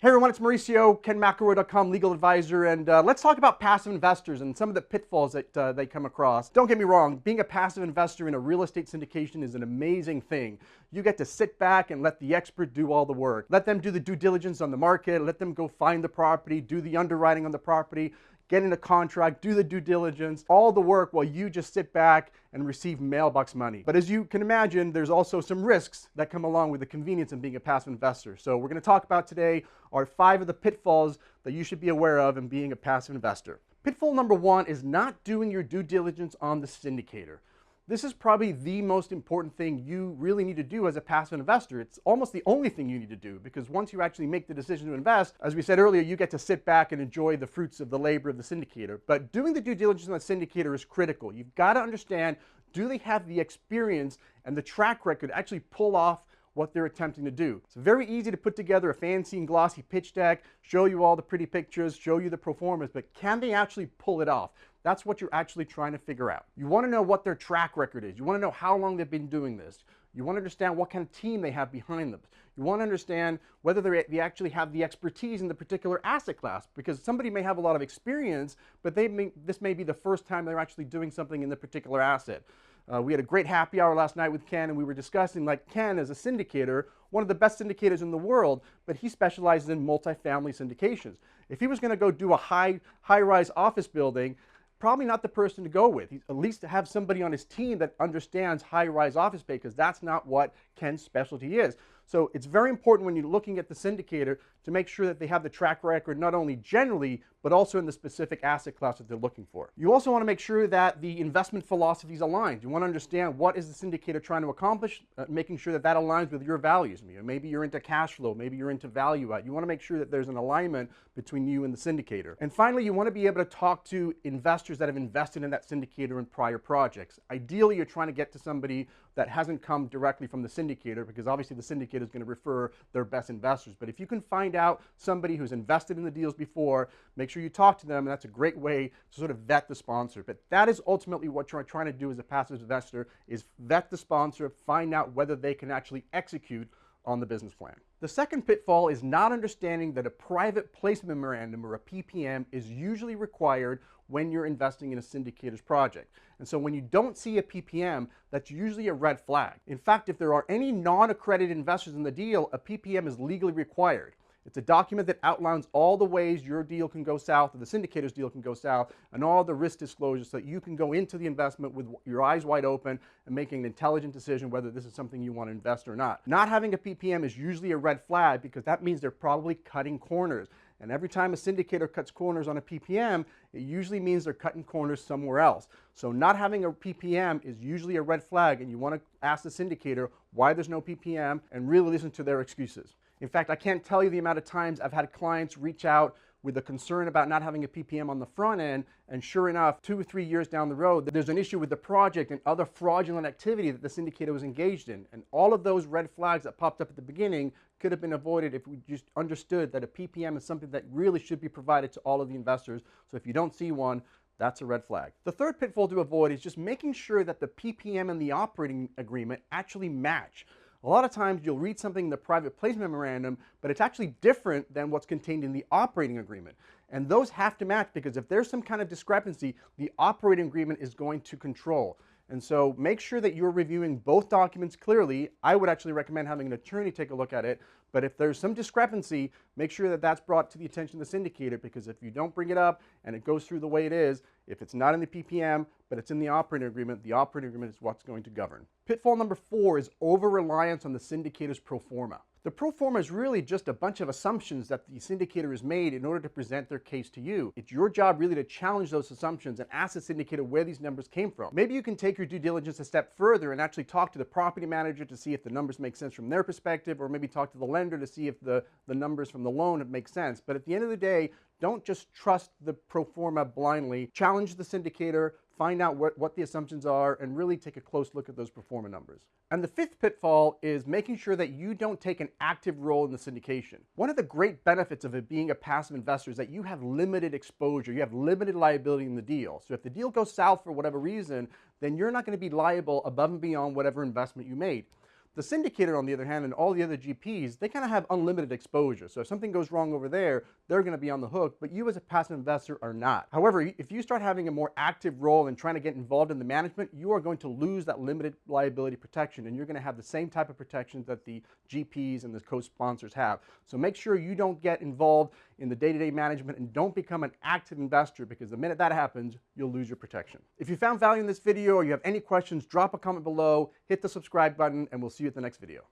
Hey everyone, it's Mauricio, McElroy.com legal advisor, and let's talk about passive investors and some of the pitfalls that they come across. Don't get me wrong, being a passive investor in a real estate syndication is an amazing thing. You get to sit back and let the expert do all the work. Let them do the due diligence on the market, let them go find the property, do the underwriting on the property, get in a contract, do the due diligence, all the work while you just sit back and receive mailbox money. But as you can imagine, there's also some risks that come along with the convenience of being a passive investor. So we're going to talk about today are 5 of the pitfalls that you should be aware of in being a passive investor. Pitfall number 1 is not doing your due diligence on the syndicator. This is probably the most important thing you really need to do as a passive investor. It's almost the only thing you need to do, because once you actually make the decision to invest, as we said earlier, you get to sit back and enjoy the fruits of the labor of the syndicator. But doing the due diligence on the syndicator is critical. You've got to understand, do they have the experience and the track record to actually pull off what they're attempting to do. It's very easy to put together a fancy and glossy pitch deck, show you all the pretty pictures, show you the pro formas, but can they actually pull it off? That's what you're actually trying to figure out. You want to know what their track record is. You want to know how long they've been doing this. You want to understand what kind of team they have behind them. You want to understand whether they actually have the expertise in the particular asset class, because somebody may have a lot of experience, but this may be the first time they're actually doing something in the particular asset. We had a great happy hour last night with Ken, and we were discussing, like, Ken is a syndicator, one of the best syndicators in the world, but he specializes in multifamily syndications. If he was going to go do a high-rise office building, probably not the person to go with. At least to have somebody on his team that understands high-rise office space, because that's not what Ken's specialty is. So it's very important when you're looking at the syndicator to make sure that they have the track record not only generally, but also in the specific asset class that they're looking for. You also want to make sure that the investment philosophy is aligned. You want to understand what is the syndicator trying to accomplish, making sure that that aligns with your values. Maybe you're into cash flow, maybe you're into value add. You want to make sure that there's an alignment between you and the syndicator. And finally, you want to be able to talk to investors that have invested in that syndicator in prior projects. Ideally, you're trying to get to somebody that hasn't come directly from the syndicator, because obviously the syndicator is going to refer their best investors. But if you can find out somebody who's invested in the deals before, make sure you talk to them, and that's a great way to sort of vet the sponsor. But that is ultimately what you're trying to do as a passive investor, is vet the sponsor, find out whether they can actually execute on the business plan. The second pitfall is not understanding that a private placement memorandum, or a PPM, is usually required when you're investing in a syndicator's project. And so when you don't see a PPM, that's usually a red flag. In fact, if there are any non-accredited investors in the deal, a PPM is legally required. It's a document that outlines all the ways your deal can go south, or the syndicator's deal can go south, and all the risk disclosures, so that you can go into the investment with your eyes wide open and making an intelligent decision whether this is something you want to invest or not. Not having a PPM is usually a red flag, because that means they're probably cutting corners. And every time a syndicator cuts corners on a PPM, it usually means they're cutting corners somewhere else. So not having a PPM is usually a red flag, and you want to ask the syndicator why there's no PPM and really listen to their excuses. In fact, I can't tell you the amount of times I've had clients reach out with a concern about not having a PPM on the front end, and sure enough, 2 or 3 years down the road, there's an issue with the project and other fraudulent activity that the syndicator was engaged in. And all of those red flags that popped up at the beginning could have been avoided if we just understood that a PPM is something that really should be provided to all of the investors. So if you don't see one, that's a red flag. The third pitfall to avoid is just making sure that the PPM and the operating agreement actually match. A lot of times you'll read something in the private placement memorandum, but it's actually different than what's contained in the operating agreement. And those have to match, because if there's some kind of discrepancy, the operating agreement is going to control. And so make sure that you're reviewing both documents clearly. I would actually recommend having an attorney take a look at it. But if there's some discrepancy, make sure that that's brought to the attention of the syndicator, because if you don't bring it up and it goes through the way it is, if it's not in the PPM, but it's in the operating agreement is what's going to govern. Pitfall number 4 is over-reliance on the syndicator's pro forma. The pro forma is really just a bunch of assumptions that the syndicator has made in order to present their case to you. It's your job really to challenge those assumptions and ask the syndicator where these numbers came from. Maybe you can take your due diligence a step further and actually talk to the property manager to see if the numbers make sense from their perspective, or maybe talk to the lender to see if the numbers from the loan make sense. But at the end of the day, don't just trust the pro forma blindly. Challenge the syndicator, find out what the assumptions are, and really take a close look at those pro forma numbers. And the fifth pitfall is making sure that you don't take an active role in the syndication. One of the great benefits of it being a passive investor is that you have limited exposure, you have limited liability in the deal. So if the deal goes south for whatever reason, then you're not going to be liable above and beyond whatever investment you made. The syndicator, on the other hand, and all the other GPs, they kind of have unlimited exposure. So if something goes wrong over there, they're going to be on the hook, but you as a passive investor are not. However, if you start having a more active role in trying to get involved in the management, you are going to lose that limited liability protection, and you're going to have the same type of protections that the GPs and the co-sponsors have. So make sure you don't get involved in the day-to-day management and don't become an active investor, because the minute that happens, you'll lose your protection. If you found value in this video or you have any questions, drop a comment below, hit the subscribe button, and we'll see you at the next video.